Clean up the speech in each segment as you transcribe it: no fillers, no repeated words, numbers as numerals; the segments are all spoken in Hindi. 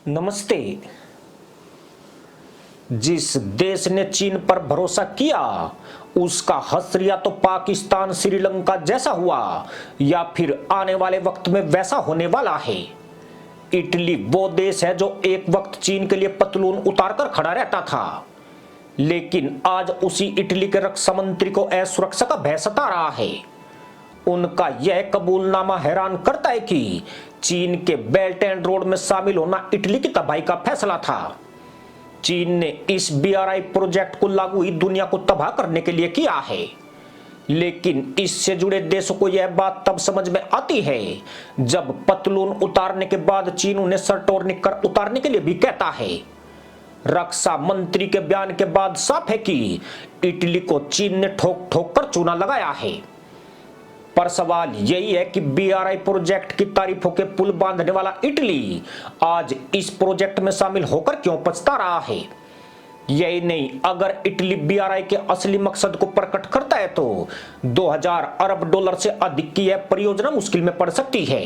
नमस्ते। जिस देश ने चीन पर भरोसा किया उसका हश्र या तो पाकिस्तान श्रीलंका जैसा हुआ या फिर आने वाले वक्त में वैसा होने वाला है। इटली वो देश है जो एक वक्त चीन के लिए पतलून उतारकर खड़ा रहता था, लेकिन आज उसी इटली के रक्षा मंत्री को असुरक्षा का भय सता रहा है। उनका यह कबूलनामा हैरान करता है कि चीन के बेल्ट एंड रोड में शामिल होना इटली की तबाही का फैसला था। चीन ने इस बीआरआई प्रोजेक्ट को लागू ही दुनिया को तबाह करने के लिए किया है, लेकिन इससे जुड़े देशों को यह बात तब समझ में आती है जब पतलून उतारने के बाद चीन उन्हें शर्ट और निक्कर उतारने के लिए भी कहता है। रक्षा मंत्री के बयान के बाद साफ है कि इटली को चीन ने ठोक ठोक कर चूना लगाया है। पर सवाल यही है कि बीआरआई प्रोजेक्ट की तारीफों के पुल बांधने वाला इटली आज इस प्रोजेक्ट में शामिल होकर क्यों पछता रहा है। यही नहीं, अगर इटली बीआरआई के असली मकसद को प्रकट करता है तो 2000 अरब डॉलर से अधिक की यह परियोजना मुश्किल में पड़ सकती है,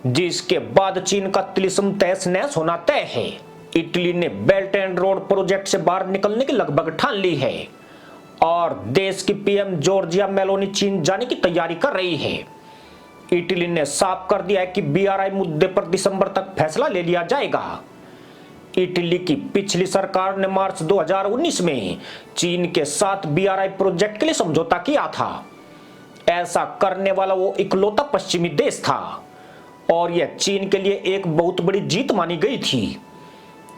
जिसके बाद चीन का तिलिस्म तहस नहस होना तय है। इटली ने बेल्ट एंड रोड प्रोजेक्ट से बाहर निकलने की लगभग ठान ली है और देश की पीएम जॉर्जिया मेलोनी चीन जाने की तैयारी कर रही है। इटली ने साफ कर दिया है कि बीआरआई मुद्दे पर दिसंबर तक फैसला ले लिया जाएगा। इटली की पिछली सरकार ने मार्च 2019 में चीन के साथ बीआरआई प्रोजेक्ट के लिए समझौता किया था। ऐसा करने वाला वो इकलौता पश्चिमी देश था और यह चीन के लिए एक बहुत बड़ी जीत मानी गई थी।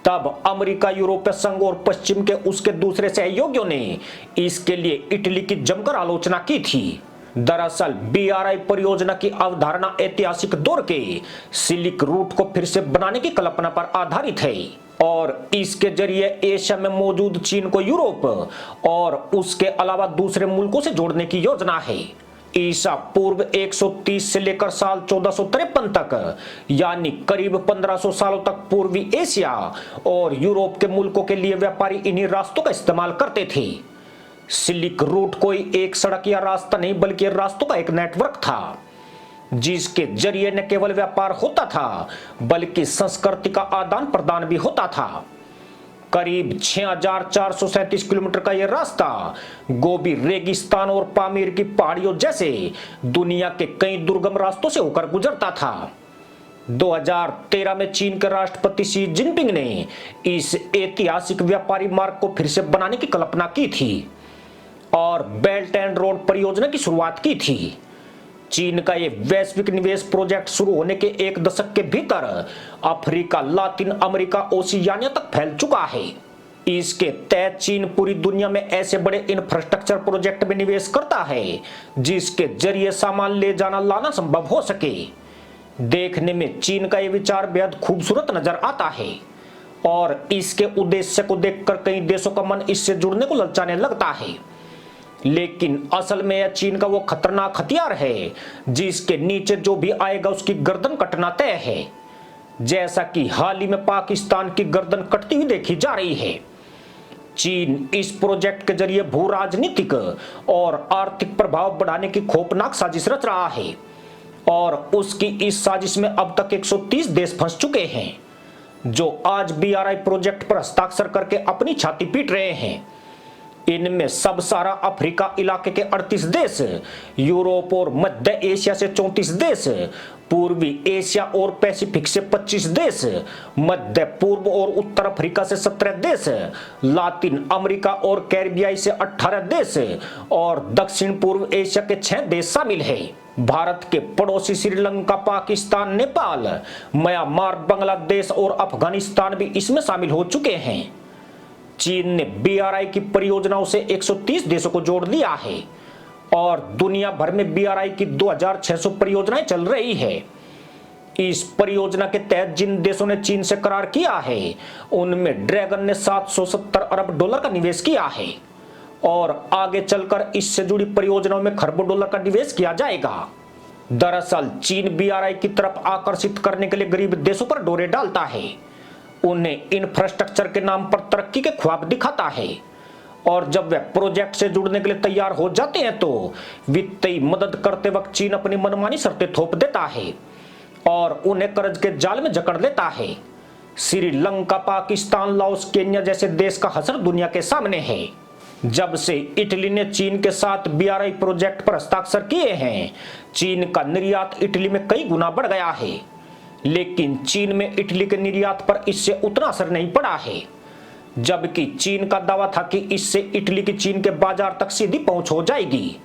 तब अमेरिका, यूरोपीय संघ और पश्चिम के उसके दूसरे सहयोगियों ने इसके लिए इटली की जमकर आलोचना की थी। दरअसल बीआरआई परियोजना की अवधारणा ऐतिहासिक दौर के सिल्क रूट को फिर से बनाने की कल्पना पर आधारित है और इसके जरिए एशिया में मौजूद चीन को यूरोप और उसके अलावा दूसरे मुल्कों से जोड़ने की योजना है। ईसा पूर्व 130 से लेकर साल 1453 तक, यानी करीब 1500 सालों तक पूर्वी एशिया और यूरोप के मुल्कों के लिए व्यापारी इन्हीं रास्तों का इस्तेमाल करते थे। सिल्क रूट कोई एक सड़क या रास्ता नहीं बल्कि रास्तों का एक नेटवर्क था, जिसके जरिए न केवल व्यापार होता था बल्कि संस्कृति का आदान प्रदान भी होता था। करीब 6437 किलोमीटर का यह रास्ता गोबी रेगिस्तान और पामीर की पहाड़ियों जैसे दुनिया के कई दुर्गम रास्तों से होकर गुजरता था। 2013 में चीन के राष्ट्रपति शी जिनपिंग ने इस ऐतिहासिक व्यापारी मार्ग को फिर से बनाने की कल्पना की थी और बेल्ट एंड रोड परियोजना की शुरुआत की थी। चीन का ये वैश्विक निवेश प्रोजेक्ट शुरू होने के एक दशक के भीतर अफ्रीका, लातिन अमेरिका, ओशियानिया तक फैल चुका है। इसके तहत चीन पूरी दुनिया में ऐसे बड़े इंफ्रास्ट्रक्चर प्रोजेक्ट में निवेश करता है जिसके जरिए सामान ले जाना लाना संभव हो सके। देखने में चीन का ये विचार बेहद खूबसूरत नजर आता है और इसके उद्देश्य को देखकर कई देशों का मन इससे जुड़ने को ललचाने लगता है, लेकिन असल में यह चीन का वो खतरनाक हथियार है जिसके नीचे जो भी आएगा उसकी गर्दन कटना तय है, जैसा कि हाल ही में पाकिस्तान की गर्दन कटती हुई देखी जा रही है। चीन इस प्रोजेक्ट के जरिए भू राजनीतिक और आर्थिक प्रभाव बढ़ाने की खौफनाक साजिश रच रहा है और उसकी इस साजिश में अब तक 130 देश फंस चुके हैं, जो आज बीआरआई प्रोजेक्ट पर हस्ताक्षर करके अपनी छाती पीट रहे हैं। इनमें सब सारा अफ्रीका इलाके के 38 देश, यूरोप और मध्य एशिया से 34 देश, पूर्वी एशिया और पैसिफिक से 25 देश, मध्य पूर्व और उत्तर अफ्रीका से 17 देश, लातिन अमेरिका और कैरिबियाई से 18 देश और दक्षिण पूर्व एशिया के 6 देश शामिल है। भारत के पड़ोसी श्रीलंका, पाकिस्तान, नेपाल, म्यांमार, बांग्लादेश और अफगानिस्तान भी इसमें शामिल हो चुके हैं। चीन ने बीआरआई की परियोजनाओं से 130 देशों को जोड़ लिया है और दुनिया भर में बीआरआई की 2600 परियोजनाएं चल रही है। इस परियोजना के तहत जिन देशों ने चीन से करार किया है उनमें ड्रैगन ने 770 अरब डॉलर का निवेश किया है और आगे चलकर इससे जुड़ी परियोजनाओं में खरबों डॉलर का निवेश किया जाएगा। दरअसल चीन बीआरआई की तरफ आकर्षित करने के लिए गरीब देशों पर डोरे डालता है, उन्हें इंफ्रास्ट्रक्चर के नाम पर तरक्की के ख्वाब दिखाता है और जब वे प्रोजेक्ट से जुड़ने के लिए तैयार हो जाते हैं तो वित्तीय मदद करते वक्त चीन अपनी मनमानी शर्तें थोप देता है और उन्हें कर्ज के जाल में जकड़ लेता है। श्रीलंका, पाकिस्तान, लाओस, केन्या जैसे देश का हसर दुनिया के सामने है। जब से इटली ने चीन के साथ BRI प्रोजेक्ट पर हस्ताक्षर किए हैं, चीन का निर्यात इटली में कई गुना बढ़ गया है। लेकिन चीन में इटली के निर्यात पर इससे उतना असर नहीं पड़ा है, जबकि चीन का दावा था कि इससे इटली की चीन के बाजार तक सीधी पहुंच हो जाएगी।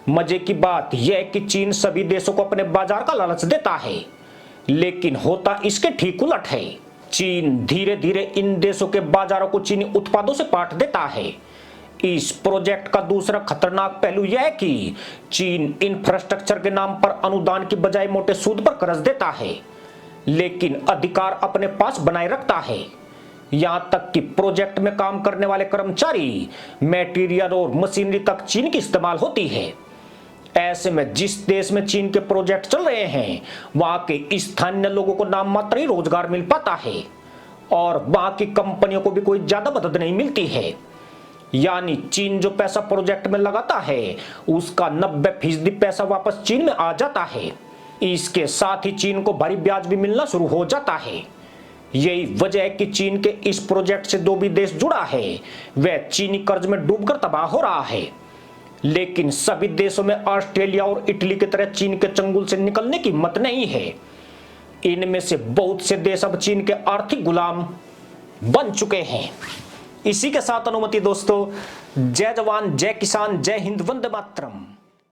मजे की बात यह कि चीन सभी देशों को अपने बाजार का लालच देता है, लेकिन होता इसके ठीक उलट है। चीन धीरे धीरे इन देशों के बाजारों को चीनी उत्पादों से पाट देता है। इस प्रोजेक्ट का दूसरा खतरनाक पहलू यह है कि चीन इंफ्रास्ट्रक्चर के नाम पर अनुदान की बजाय मोटे सूद पर कर्ज देता है, लेकिन अधिकार अपने पास बनाए रखता है। यहां तक कि प्रोजेक्ट में काम करने वाले कर्मचारी, मटेरियल और मशीनरी तक चीन की इस्तेमाल होती है। ऐसे में जिस देश में चीन के प्रोजेक्ट चल रहे हैं, वहां के स्थानीय लोगों को नाम मात्र ही रोजगार मिल पाता है और वहां की कंपनियों को भी कोई ज्यादा मदद नहीं मिलती है। यानी चीन जो पैसा प्रोजेक्ट में लगाता है, उसका 90% पैसा वापस चीन में आ जाता है। इसके साथ ही चीन को भारी ब्याज भी मिलना शुरू हो जाता है। यही वजह है कि चीन के इस प्रोजेक्ट से जो भी देश जुड़ा है, वह चीनी कर्ज में डूबकर तबाह हो रहा है। लेकिन सभी देशों में ऑस्ट्रेलिया और इटली की तरह चीन के चंगुल से निकलने की हिम्मत नहीं है। इनमें से बहुत से देश अब चीन के आर्थिक गुलाम बन चुके हैं। इसी के साथ अनुमति दोस्तों, जय जवान, जय किसान, जय हिंद, वंदे मातरम।